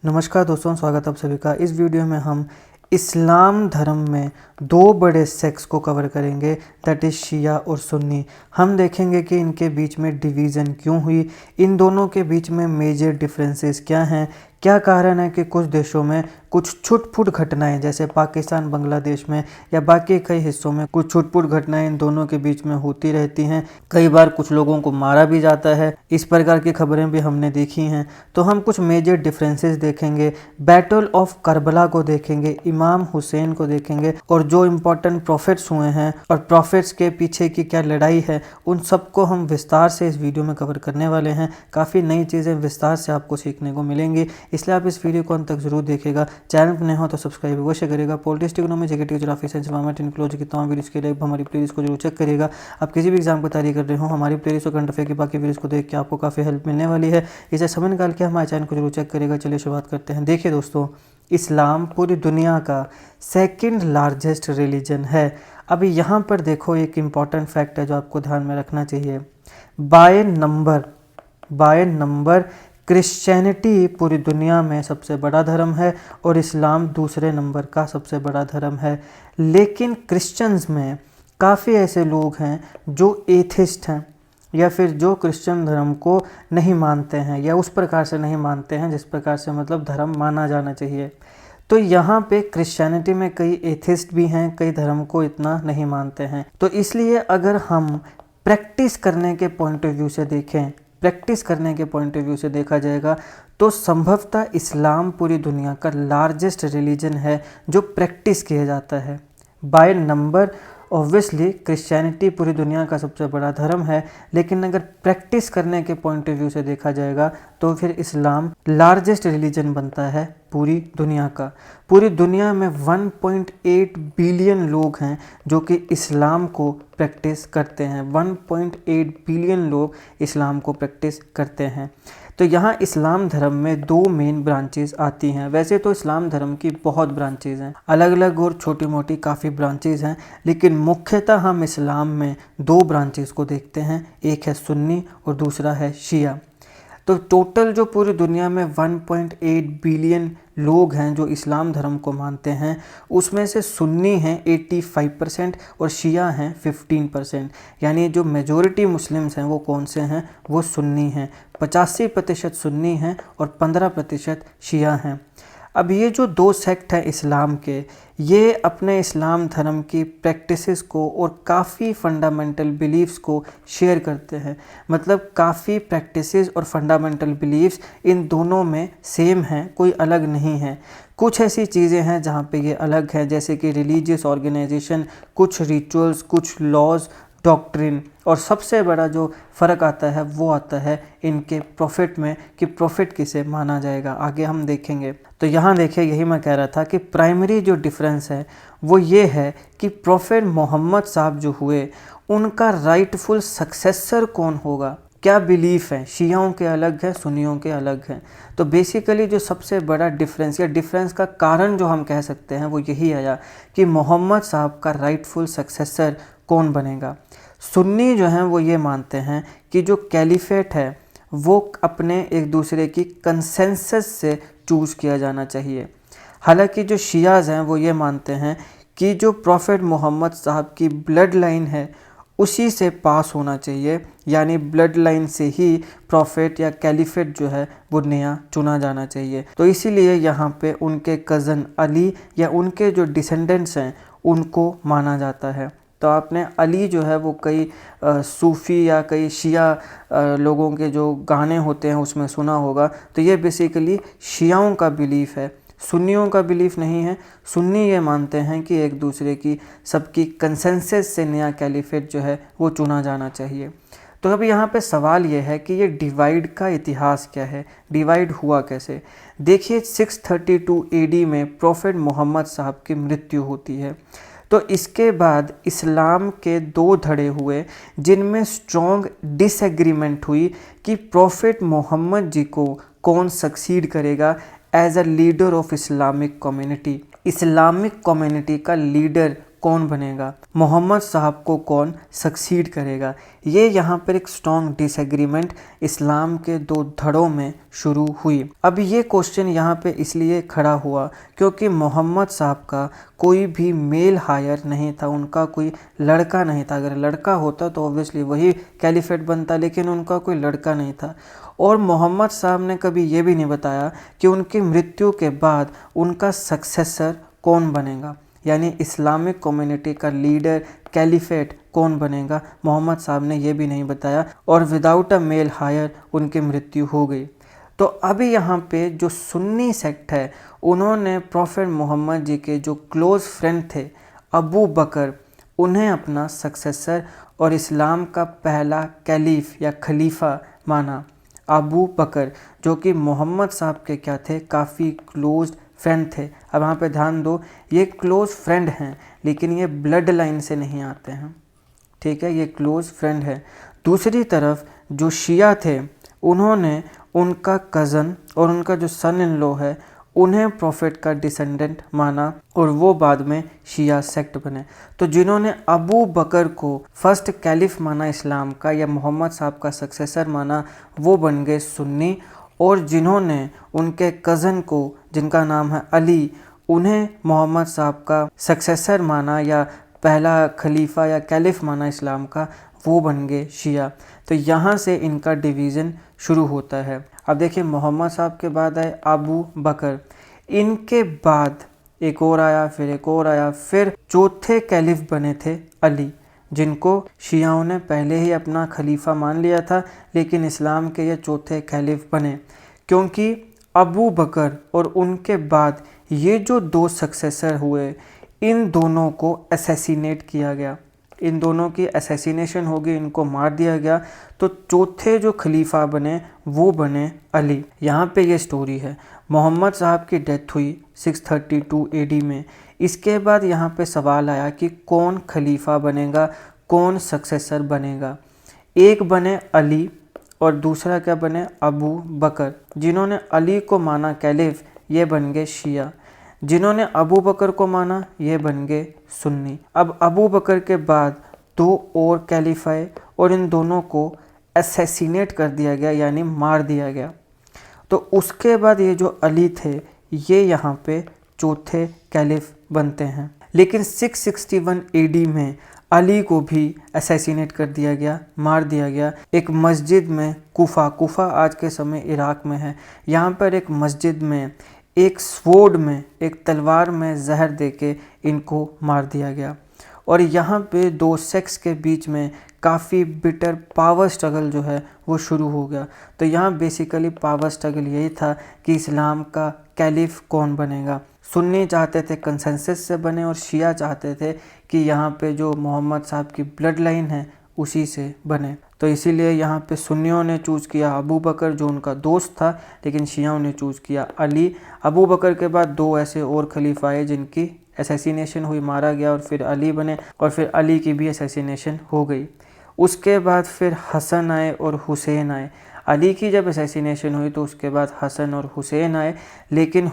नमस्कार दोस्तों, स्वागत है आप सभी का। इस वीडियो में हम इस्लाम धर्म में दो बड़े सेक्ट्स को कवर करेंगे, दैट इज़ शिया और सुन्नी। हम देखेंगे कि इनके बीच में डिवीज़न क्यों हुई, इन दोनों के बीच में मेजर डिफरेंसेस क्या हैं, क्या कारण है कि कुछ देशों में कुछ छुटपुट घटनाएं, जैसे पाकिस्तान, बांग्लादेश में या बाकी कई हिस्सों में कुछ छुटपुट घटनाएं इन दोनों के बीच में होती रहती हैं। कई बार कुछ लोगों को मारा भी जाता है, इस प्रकार की खबरें भी हमने देखी हैं। तो हम कुछ मेजर डिफरेंसेस देखेंगे, बैटल ऑफ करबला को देखेंगे, इमाम हुसैन को देखेंगे और जो इम्पोर्टेंट प्रॉफिट्स हुए हैं और प्रॉफिट्स के पीछे की क्या लड़ाई है, उन सबको हम विस्तार से इस वीडियो में कवर करने वाले हैं। काफ़ी नई चीज़ें विस्तार से आपको सीखने को मिलेंगी, इसलिए आप इस वीडियो को अंत तक जरूर देखिएगा। चैनल पर नए हो तो सब्सक्राइब अवश्य करेगा। Politics, economy, geography, geography, science, environment, ecology की तमाम वीडियोस के लिए हमारी प्लेलिस्ट को जरूर चेक करिएगा। आप किसी भी एग्जाम की तैयारी कर रहे हो, हमारी प्लेलिस्ट और करंट अफेयर की बाकी वीडियोस को देख के आपको काफ़ी हेल्प मिलने वाली है। इसे समय निकाल के हमारे चैनल को जरूर चेक करेगा। चलिए शुरुआत करते हैं। देखिए दोस्तों, इस्लाम पूरी दुनिया का सेकंड लार्जेस्ट रिलीजन है। अभी यहाँ पर देखो, एक इम्पॉर्टेंट फैक्ट है जो आपको ध्यान में रखना चाहिए। बाय नंबर क्रिश्चियनिटी पूरी दुनिया में सबसे बड़ा धर्म है और इस्लाम दूसरे नंबर का सबसे बड़ा धर्म है। लेकिन क्रिश्चियंस में काफ़ी ऐसे लोग हैं जो एथिस्ट हैं या फिर जो क्रिश्चियन धर्म को नहीं मानते हैं या उस प्रकार से नहीं मानते हैं जिस प्रकार से मतलब धर्म माना जाना चाहिए। तो यहाँ पे क्रिश्चियनिटी में कई एथिस्ट भी हैं, कई धर्म को इतना नहीं मानते हैं। तो इसलिए अगर हम प्रैक्टिस करने के पॉइंट ऑफ व्यू से देखें, प्रैक्टिस करने के पॉइंट ऑफ व्यू से देखा जाएगा तो संभवतः इस्लाम पूरी दुनिया का लार्जेस्ट रिलीजन है जो प्रैक्टिस किया जाता है। बाय नंबर ऑब्वियसली क्रिश्चियनिटी पूरी दुनिया का सबसे बड़ा धर्म है, लेकिन अगर प्रैक्टिस करने के पॉइंट ऑफ व्यू से देखा जाएगा तो फिर इस्लाम लार्जेस्ट रिलीजन बनता है पूरी दुनिया का। पूरी दुनिया में 1.8 बिलियन लोग हैं जो कि इस्लाम को प्रैक्टिस करते हैं। 1.8 बिलियन लोग इस्लाम को प्रैक्टिस करते हैं। तो यहाँ इस्लाम धर्म में दो मेन ब्रांचेस आती हैं। वैसे तो इस्लाम धर्म की बहुत ब्रांचेस हैं, अलग अलग और छोटी मोटी काफ़ी ब्रांचेस हैं, लेकिन मुख्यतः हम इस्लाम में दो ब्रांचेस को देखते हैं, एक है सुन्नी और दूसरा है शिया। तो टोटल जो पूरी दुनिया में 1.8 बिलियन लोग हैं जो इस्लाम धर्म को मानते हैं, उसमें से सुन्नी हैं 85% और शिया हैं 15%। यानी जो मेजॉरिटी मुस्लिम्स हैं वो कौन से हैं, वो सुन्नी हैं। 85% सुन्नी हैं और 15% शिया हैं। अब ये जो दो सेक्ट हैं इस्लाम के, ये अपने इस्लाम धर्म की प्रैक्टिसेस को और काफ़ी फंडामेंटल बिलीव्स को शेयर करते हैं। मतलब काफ़ी प्रैक्टिसेस और फंडामेंटल बिलीव्स इन दोनों में सेम हैं, कोई अलग नहीं है। कुछ ऐसी चीज़ें हैं जहाँ पे ये अलग है, जैसे कि रिलीजियस ऑर्गेनाइजेशन, कुछ रिचुअल्स, कुछ लॉज, डॉक्ट्रिन, और सबसे बड़ा जो फ़र्क आता है वो आता है इनके प्रॉफिट में कि प्रॉफिट किसे माना जाएगा, आगे हम देखेंगे। तो यहाँ देखिए, यही मैं कह रहा था कि प्राइमरी जो डिफरेंस है वो ये है कि प्रॉफिट मोहम्मद साहब जो हुए, उनका राइटफुल सक्सेसर कौन होगा, क्या बिलीफ है। शियाओं के अलग है, सुन्नियों के अलग हैं। तो बेसिकली जो सबसे बड़ा डिफरेंस या डिफरेंस का कारण जो हम कह सकते हैं वो यही आया कि मोहम्मद साहब का राइटफुल सक्सेसर कौन बनेगा। सुन्नी जो हैं वो ये मानते हैं कि जो कैलिफेट है वो अपने एक दूसरे की कंसेंसस से चूज़ किया जाना चाहिए। हालांकि जो शियाज़ हैं वो ये मानते हैं कि जो प्रॉफिट मोहम्मद साहब की ब्लड लाइन है उसी से पास होना चाहिए, यानी ब्लड लाइन से ही प्रॉफिट या कैलिफेट जो है वो नया चुना जाना चाहिए। तो इसीलिए यहाँ पे उनके कज़न अली या उनके जो डिसेंडेंट्स हैं उनको माना जाता है। तो आपने अली जो है वो कई सूफ़ी या कई शिया लोगों के जो गाने होते हैं उसमें सुना होगा। तो ये बेसिकली शियाओं का बिलीफ है, सुन्नियों का बिलीफ नहीं है। सुन्नी ये मानते हैं कि एक दूसरे की सबकी कंसेंसस से नया कैलिफेट जो है वो चुना जाना चाहिए। तो अभी यहाँ पे सवाल ये है कि ये डिवाइड का इतिहास क्या है, डिवाइड हुआ कैसे। देखिए 632 AD में प्रॉफिट मोहम्मद साहब की मृत्यु होती है। तो इसके बाद इस्लाम के दो धड़े हुए जिनमें स्ट्रॉन्ग डिसएग्रीमेंट हुई कि प्रॉफिट मोहम्मद जी को कौन सक्सीड करेगा as a leader of Islamic community. Islamic community का लीडर कौन बनेगा, मोहम्मद साहब को कौन सक्सीड करेगा। ये यहाँ पर एक स्ट्रॉन्ग डिसएग्रीमेंट इस्लाम के दो धड़ों में शुरू हुई। अब ये क्वेश्चन यहाँ पे इसलिए खड़ा हुआ क्योंकि मोहम्मद साहब का कोई भी मेल हायर नहीं था, उनका कोई लड़का नहीं था। अगर लड़का होता तो ऑब्वियसली वही कैलिफेट बनता, लेकिन उनका कोई लड़का नहीं था। और मोहम्मद साहब ने कभी ये भी नहीं बताया कि उनकी मृत्यु के बाद उनका सक्सेसर कौन बनेगा, यानी इस्लामिक कम्युनिटी का लीडर कैलिफेट कौन बनेगा। मोहम्मद साहब ने ये भी नहीं बताया और विदाउट अ मेल हायर उनकी मृत्यु हो गई। तो अभी यहाँ पे जो सुन्नी सेक्ट है, उन्होंने प्रॉफेट मोहम्मद जी के जो क्लोज़ फ्रेंड थे अबू बकर, उन्हें अपना सक्सेसर और इस्लाम का पहला कैलीफ या खलीफा माना। अबू बकर जो कि मोहम्मद साहब के क्या थे, काफ़ी क्लोज फ्रेंड थे। अब यहाँ पे ध्यान दो, ये क्लोज फ्रेंड हैं लेकिन ये ब्लड लाइन से नहीं आते हैं, ठीक है, ये क्लोज फ्रेंड है। दूसरी तरफ जो शिया थे, उन्होंने उनका कज़न और उनका जो सन इन लॉ है उन्हें प्रॉफिट का डिसेंडेंट माना और वो बाद में शिया सेक्ट बने। तो जिन्होंने अबू बकर को फर्स्ट कैलिफ माना इस्लाम का या मोहम्मद साहब का सक्सेसर माना, वो बन गए सुन्नी। और जिन्होंने उनके कज़न को, जिनका नाम है अली, उन्हें मोहम्मद साहब का सक्सेसर माना या पहला खलीफा या कैलिफ माना इस्लाम का, वो बन गए शिया। तो यहाँ से इनका डिवीज़न शुरू होता है। अब देखिए, मोहम्मद साहब के बाद आए अबू बकर, इनके बाद एक और आया, फिर एक और आया, फिर चौथे कैलिफ बने थे अली, जिनको शियाओं ने पहले ही अपना खलीफा मान लिया था, लेकिन इस्लाम के ये चौथे कैलिफ बने क्योंकि अबू बकर और उनके बाद ये जो दो सक्सेसर हुए, इन दोनों को असैसिनेट किया गया, इन दोनों की असैसिनेशन हो गई, इनको मार दिया गया। तो चौथे जो खलीफा बने वो बने अली। यहाँ पे ये स्टोरी है। मोहम्मद साहब की डेथ हुई 632 AD में। इसके बाद यहाँ पे सवाल आया कि कौन खलीफा बनेगा, कौन सक्सेसर बनेगा। एक बने अली और दूसरा क्या बने, अबू बकर। जिन्होंने अली को माना कैलिफ, ये बन गए शिया। जिन्होंने अबू बकर को माना, ये बन गए सुन्नी। अब अबू बकर के बाद दो और कैलिफ आए और इन दोनों को असैसिनेट कर दिया गया, यानी मार दिया गया। तो उसके बाद ये जो अली थे, ये यहाँ पे चौथे कैलिफ बनते हैं। लेकिन 661 AD में अली को भी असैसिनेट कर दिया गया, मार दिया गया। एक मस्जिद में, कुफा आज के समय इराक में है, यहाँ पर एक मस्जिद में एक स्वॉर्ड में, एक तलवार में जहर देके इनको मार दिया गया। और यहाँ पे दो सेक्स के बीच में काफ़ी बिटर पावर स्ट्रगल जो है वो शुरू हो गया। तो यहाँ बेसिकली पावर स्ट्रगल यही था कि इस्लाम का कैलिफ कौन बनेगा। सुन्नी चाहते थे कंसेंसस से बने और शिया चाहते थे कि यहाँ पे जो मोहम्मद साहब की ब्लड लाइन है उसी से बने। तो इसीलिए यहाँ पे सुन्नियों ने चूज़ किया अबू बकर, जो उनका दोस्त था, लेकिन शियाओं ने चूज़ किया अली। अबू बकर के बाद दो ऐसे और खलीफा आए जिनकी असैसिनेशन हुई, मारा गया, और फिर अली बने और फिर अली की भी असैसिनेशन हो गई। उसके बाद फिर हसन आए और हुसैन आए। अली की जब असैसिनेशन हुई तो उसके बाद हसन और हुसैन आए, लेकिन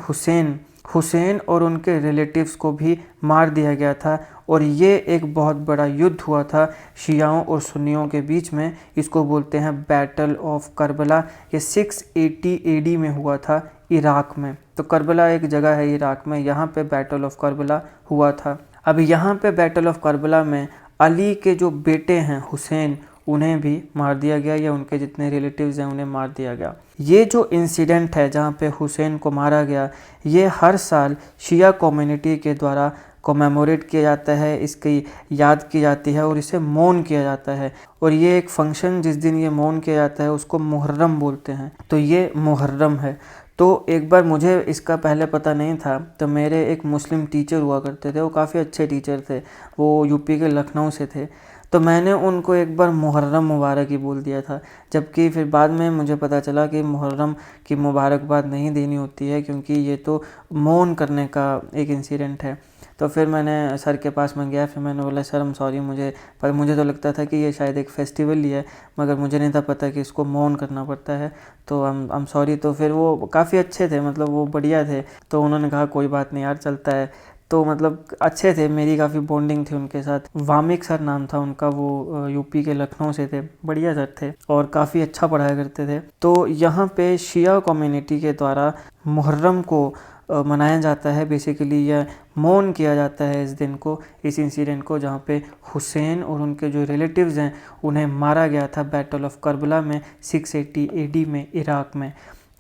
हुसैन और उनके रिलेटिव्स को भी मार दिया गया था। और ये एक बहुत बड़ा युद्ध हुआ था शियाओं और सुन्नियों के बीच में। इसको बोलते हैं बैटल ऑफ करबला। ये 680 AD में हुआ था इराक में। तो करबला एक जगह है इराक में, यहाँ पे बैटल ऑफ करबला हुआ था। अब यहाँ पे बैटल ऑफ करबला में अली के जो बेटे हैं हुसैन, उन्हें भी मार दिया गया, या उनके जितने रिलेटिव्स हैं उन्हें मार दिया गया। ये जो इंसिडेंट है जहाँ पे हुसैन को मारा गया, ये हर साल शिया कम्युनिटी के द्वारा कोमेमोरेट किया जाता है, इसकी याद की जाती है और इसे मौन किया जाता है। और ये एक फंक्शन जिस दिन ये मौन किया जाता है उसको मुहर्रम बोलते हैं। तो ये मुहर्रम है। तो एक बार, मुझे इसका पहले पता नहीं था, तो मेरे एक मुस्लिम टीचर हुआ करते थे, वो काफ़ी अच्छे टीचर थे, वो यूपी के लखनऊ से थे। तो मैंने उनको एक बार मुहर्रम मुबारक ही बोल दिया था, जबकि फिर बाद में मुझे पता चला कि मुहर्रम की मुबारकबाद नहीं देनी होती है, क्योंकि ये तो मौन करने का एक इंसिडेंट है। तो फिर मैंने सर के पास में गया, फिर मैंने बोला सर हम सॉरी, मुझे तो लगता था कि ये शायद एक फेस्टिवल ही है, मगर मुझे नहीं था पता कि इसको मौन करना पड़ता है, तो हम सॉरी। तो फिर वो काफ़ी अच्छे थे, मतलब वो बढ़िया थे, तो उन्होंने कहा कोई बात नहीं यार, चलता है। तो मतलब अच्छे थे, मेरी काफ़ी बॉन्डिंग थी उनके साथ। वामिक सर नाम था उनका, वो यूपी के लखनऊ से थे, बढ़िया सर थे और काफ़ी अच्छा पढ़ाया करते थे। तो यहाँ पे शिया कम्युनिटी के द्वारा मुहर्रम को मनाया जाता है। बेसिकली यह मौन किया जाता है इस दिन को, इस इंसिडेंट को, जहाँ पे हुसैन और उनके जो रिलेटिव्स हैं उन्हें मारा गया था बैटल ऑफ करबला में 680 AD में इराक में।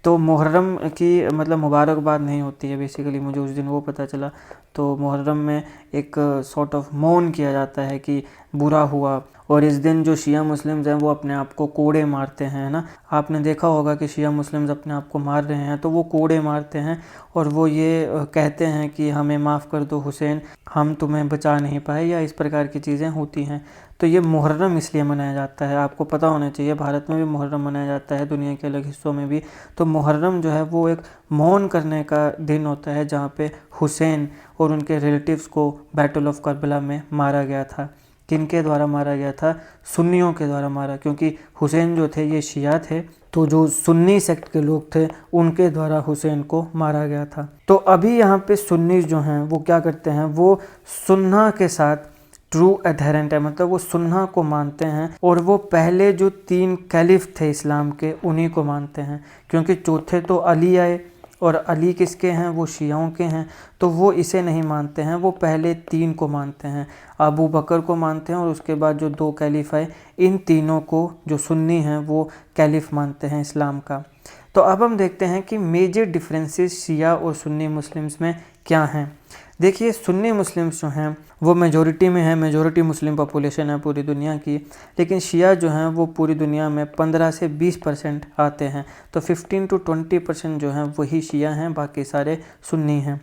तो मुहर्रम की मतलब मुबारकबाद नहीं होती है बेसिकली, मुझे उस दिन वो पता चला। तो मुहर्रम में एक सॉर्ट ऑफ मौन किया जाता है कि बुरा हुआ। और इस दिन जो शिया मुस्लिम्स हैं वो अपने आप को कोड़े मारते हैं, है ना। आपने देखा होगा कि शिया मुस्लिम्स अपने आप को मार रहे हैं तो वो कोड़े मारते हैं और वो ये कहते हैं कि हमें माफ़ कर दो हुसैन, हम तुम्हें बचा नहीं पाए, या इस प्रकार की चीज़ें होती हैं। तो ये मुहर्रम इसलिए मनाया जाता है, आपको पता होना चाहिए, भारत में भी मुहर्रम मनाया जाता है, दुनिया के अलग हिस्सों में भी। तो मुहर्रम जो है वो एक मौन करने का दिन होता है जहाँ पे हुसैन और उनके रिलेटिव्स को बैटल ऑफ करबला में मारा गया था। किनके द्वारा मारा गया था? सुन्नियों के द्वारा मारा, क्योंकि हुसैन जो थे ये शिया थे, तो जो सुन्नी सेक्ट के लोग थे उनके द्वारा हुसैन को मारा गया था। तो अभी यहाँ पे सुन्नी जो हैं वो क्या करते हैं, वो सुन्ना के साथ ट्रू एडहेरेंट है, मतलब वो सुन्ना को मानते हैं और वो पहले जो 3 कैलिफ थे इस्लाम के उन्हीं को मानते हैं, क्योंकि चौथे तो अली आए और अली किसके हैं? वो शियाओं के हैं। तो वो इसे नहीं मानते हैं, वो पहले 3 को मानते हैं, अबू बकर को मानते हैं और उसके बाद जो 2 कैलिफ आए इन तीनों को जो सुन्नी हैं वो कैलिफ मानते हैं इस्लाम का। तो अब हम देखते हैं कि मेजर डिफरेंसेस शिया और सुन्नी मुस्लिम्स में क्या हैं। देखिए, सुन्नी मुस्लिम्स जो हैं वो मेजॉरिटी में हैं, मेजॉरिटी मुस्लिम पॉपुलेशन है पूरी दुनिया की, लेकिन शिया जो हैं वो पूरी दुनिया में 15 से 20% आते हैं। तो 15 to 20% जो हैं वही शिया हैं, बाकी सारे सुन्नी हैं।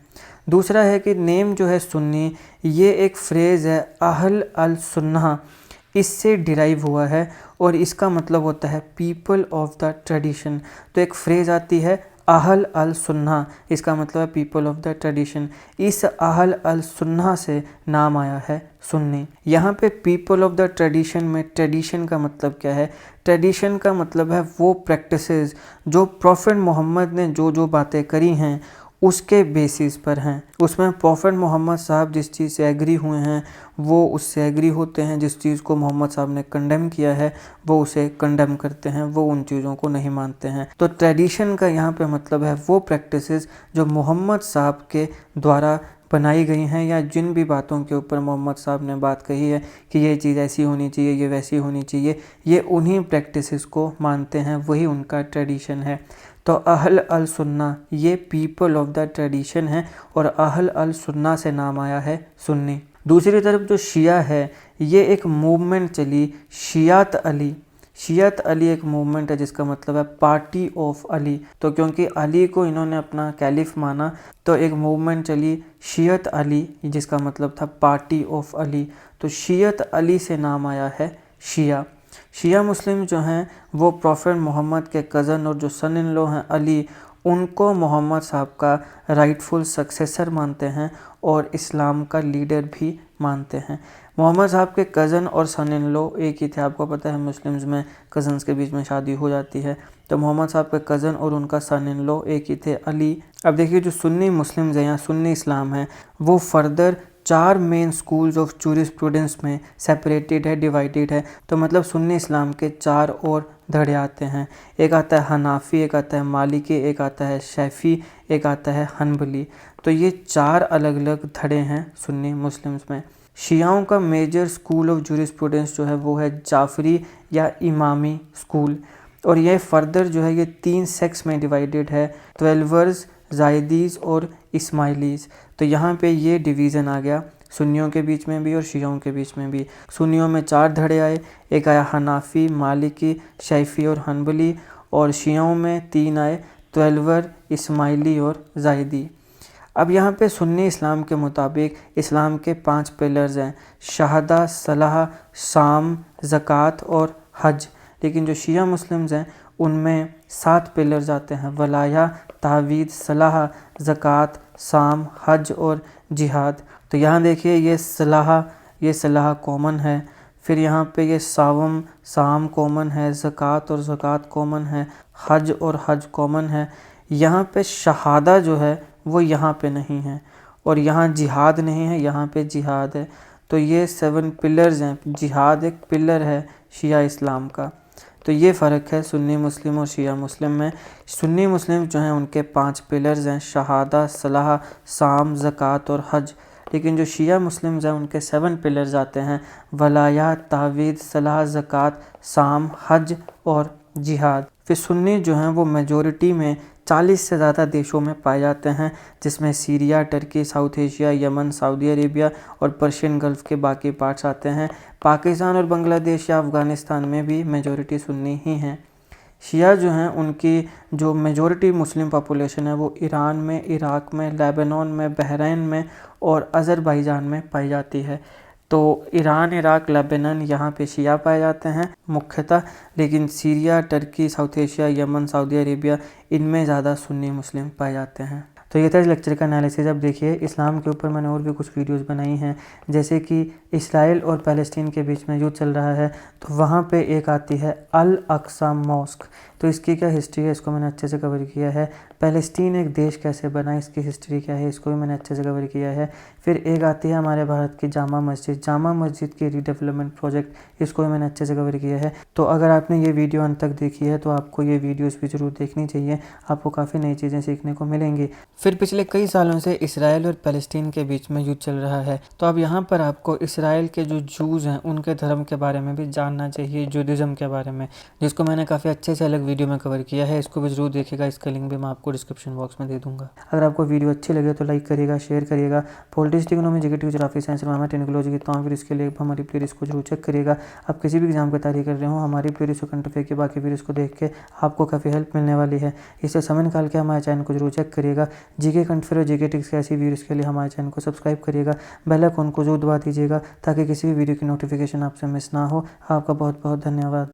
दूसरा है कि नेम जो है सुन्नी, ये एक फ्रेज़ है अहल अल सुन्ना, इससे डिराइव हुआ है और इसका मतलब होता है पीपल ऑफ द ट्रेडिशन। तो एक फ्रेज़ आती है अहल अल सुन्ना, इसका मतलब है पीपल ऑफ द ट्रेडिशन। इस अहल अल सुन्ना से नाम आया है सुन्नी। यहाँ पे पीपल ऑफ द ट्रेडिशन में ट्रेडिशन का मतलब क्या है? ट्रेडिशन का मतलब है वो प्रैक्टिसेस जो प्रॉफेट मोहम्मद ने जो जो बातें करी हैं उसके बेसिस पर हैं। उसमें प्रॉफेट मोहम्मद साहब जिस चीज़ से एग्री हुए हैं वो उससे एग्री होते हैं, जिस चीज़ को मोहम्मद साहब ने कंडेम किया है वो उसे कंडेम करते हैं, वो उन चीज़ों को नहीं मानते हैं। तो ट्रेडिशन का यहाँ पे मतलब है वो प्रैक्टिसेस जो मोहम्मद साहब के द्वारा बनाई गई हैं, या जिन भी बातों के ऊपर मोहम्मद साहब ने बात कही है कि ये चीज़ ऐसी होनी चाहिए, ये वैसी होनी चाहिए, ये उन्हीं प्रैक्टिसेस को मानते हैं, वही उनका ट्रेडिशन है। तो अहल अल सुन्ना ये पीपल ऑफ द ट्रेडिशन है और अहल अल सुन्ना से नाम आया है सुन्नी। दूसरी तरफ जो शिया है ये एक मूवमेंट चली शियात अली। शियत अली एक मूवमेंट है जिसका मतलब है पार्टी ऑफ अली। तो क्योंकि अली को इन्होंने अपना कैलिफ माना तो एक मूवमेंट चली शियत अली, जिसका मतलब था पार्टी ऑफ अली। तो शियत अली से नाम आया है शिया। शिया मुस्लिम जो हैं वो प्रॉफेट मोहम्मद के कज़न और जो सन इन लॉ हैं अली, उनको मोहम्मद साहब का राइटफुल सक्सेसर मानते हैं और इस्लाम का लीडर भी मानते हैं। मोहम्मद साहब के कज़न और सन इन लॉ एक ही थे, आपको पता है मुस्लिम्स में कज़न्स के बीच में शादी हो जाती है। तो मोहम्मद साहब के कज़न और उनका सन इन लॉ एक ही थे, अली। अब देखिए जो सुन्नी मुस्लिम्स हैं या सुन्नी इस्लाम है वो further 4 main schools of jurisprudence में सेपरेटेड है, डिवाइडेड है। तो मतलब सुन्नी इस्लाम के 4 और धड़े आते हैं। एक आता है हनाफी, एक आता है मालिकी, एक आता है शैफी, एक आता है हनबली। तो ये 4 अलग अलग धड़े हैं सुन्नी मुस्लिम्स में। शियाओं का मेजर स्कूल ऑफ जूरिस्प्रूडेंस जो है वो है जाफरी या इमामी स्कूल, और ये फर्दर जो है ये 3 सेक्ट्स में डिवाइडेड है, 12वर्स, जायदीज़ और इस्माइलीज़। तो यहाँ पे ये डिवीज़न आ गया सुन्नियों के बीच में भी और शियाओं के बीच में भी। सुन्नियों में 4 धड़े आए, एक आया हनाफी, मालिकी, शैफी और हनबली, और शियाओं में 3 आए, 12वर, इस्माइली और जायदी। अब यहाँ पे सुन्नी इस्लाम के मुताबिक इस्लाम के 5 पिलर्स हैं, शहादा, सलाह, साम, ज़कात और हज। लेकिन जो शिया मुस्लिम्स हैं उनमें 7 पिलर्स आते हैं, वलाया, तावीद, सलाह, ज़कात, साम, हज और जिहाद। तो यहाँ देखिए ये सलाह कॉमन है, फिर यहाँ पे ये साम कॉमन है, ज़कात और ज़कात कॉमन है, हज और हज कॉमन है। यहाँ पे शहादा जो है वो यहाँ पे नहीं है, और यहाँ जिहाद नहीं है, यहाँ पे जिहाद है। तो ये 7 पिलर्स हैं, जिहाद एक पिलर है शिया इस्लाम का। तो ये फ़र्क है सुन्नी मुस्लिम और शिया मुस्लिम में। सुन्नी मुस्लिम जो हैं उनके 5 पिलर्स हैं, शहादा, सलाह, साम, ज़कात और हज। लेकिन जो शिया मुस्लिम्स हैं उनके 7 पिलर्स आते हैं, वलायात, तावीद, सलाह, ज़कात, साम, हज और जिहाद। फिर सुन्नी जो हैं वो मेजॉरिटी में 40 से ज़्यादा देशों में पाए जाते हैं, जिसमें Syria, Turkey, south Asia, Yemen, Saudi Arabia और पर्शियन गल्फ़ के बाकी पार्ट्स आते हैं। पाकिस्तान और बांग्लादेश या अफ़गानिस्तान में भी मेजॉरिटी सुन्नी ही हैं। शिया जो हैं उनकी जो मेजॉरिटी मुस्लिम पॉपुलेशन है वो ईरान में, इराक़ में, लेबनान में, बहरीन में और अज़रबैजान में पाई जाती है। तो ईरान, इराक़, लेबनान यहाँ पे शिया पाए जाते हैं मुख्यतः, लेकिन Syria, Turkey, south Asia, Yemen, Saudi Arabia इनमें ज़्यादा सुन्नी मुस्लिम पाए जाते हैं। तो ये था इस लेक्चर का एनालिसिस। अब देखिए इस्लाम के ऊपर मैंने और भी कुछ वीडियोस बनाई हैं, जैसे कि इस्राइल और पैलेस्टीन के बीच में युद्ध चल रहा है, तो वहाँ पे एक आती है अल अक्सा मॉस्क। तो इसकी क्या हिस्ट्री है, इसको मैंने अच्छे से कवर किया है। पैलेस्टीन एक देश कैसे बना, इसकी हिस्ट्री क्या है, इसको भी मैंने अच्छे से कवर किया है। फिर एक आती है हमारे भारत की जामा मस्जिद की रीडेवलपमेंट प्रोजेक्ट, इसको भी मैंने अच्छे से कवर किया है। तो अगर आपने ये वीडियो अंत तक देखी है तो आपको ये वीडियोस भी ज़रूर देखनी चाहिए, आपको काफ़ी नई चीज़ें सीखने को मिलेंगी। फिर पिछले कई सालों से इसराइल और पैलेस्टीन के बीच में युद्ध चल रहा है, तो अब यहाँ पर आपको इसराइल के जो जूस हैं उनके धर्म के बारे में भी जानना चाहिए, जूडिज़्म के बारे में, जिसको मैंने काफ़ी अच्छे से अलग वीडियो में कवर किया है। इसको भी ज़रूर देखिएगा, इसका लिंक भी मैं आपको डिस्क्रिप्शन बॉक्स में दे दूँगा। अगर आपको वीडियो अच्छी लगे तो लाइक करिएगा, शेयर करिएगा। Politics, economy, GK, geography, science, environment, technology की फिर इसके लिए हमारी प्लेलिस्ट को जरूर चेक करिएगा। आप किसी भी एग्जाम की तैयारी कर रहे हो, हमारी प्लेलिस्ट करंट अफेयर की बाकी वीडियोस को देख के आपको काफ़ी हेल्प मिलने वाली है। इससे समय निकाल के हमारे चैनल को जरूर चेक करिएगा। जीके करंट अफेयर और जीके टिक्स के ऐसी वीडियोस के लिए हमारे चैनल को सब्सक्राइब करिएगा, बेल आइकन को जरूर दबा दीजिएगा ताकि किसी भी वीडियो की नोटिफिकेशन आपसे मिस ना हो। आपका बहुत बहुत धन्यवाद।